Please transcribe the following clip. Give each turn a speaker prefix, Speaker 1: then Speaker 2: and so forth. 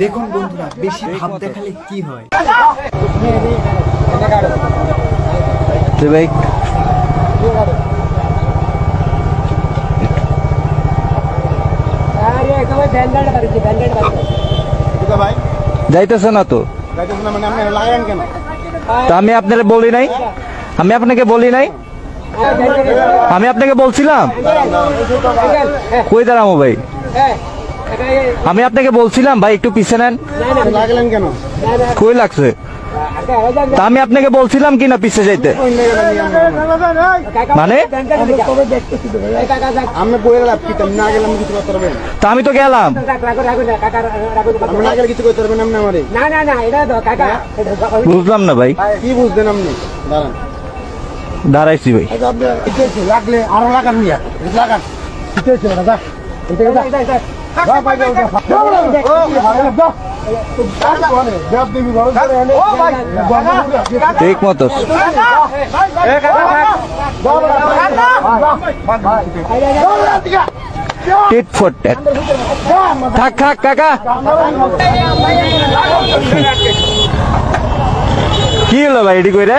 Speaker 1: দেখুন বন্ধুরা, বেশি ভাব দেখালে কি হয়।
Speaker 2: যাইতেছে না তো, আমি আপনাকে বলি নাই, আমি আপনাকে বলছিলাম কই দাঁড়াবো ভাই, আমি আপনাকে বলছিলাম ভাই একটু পিছিয়ে নেন।
Speaker 3: লাগলেন কেন?
Speaker 2: কই লাগছে? তা আমি আপনাকে বলছিলাম কি না পিছিয়ে যাইতে, মানে তা আমি তো গেলাম। বুঝলাম না ভাই,
Speaker 3: কি বুঝলেন আপনি?
Speaker 2: দাঁড়াইছি ভাই।
Speaker 3: লাগলে আরো লাগান, লাগান
Speaker 2: ঠিক মতো টিট ফর ট্যাট। থাক থাক কাকা, কি হলো ভাই এটি কইরা?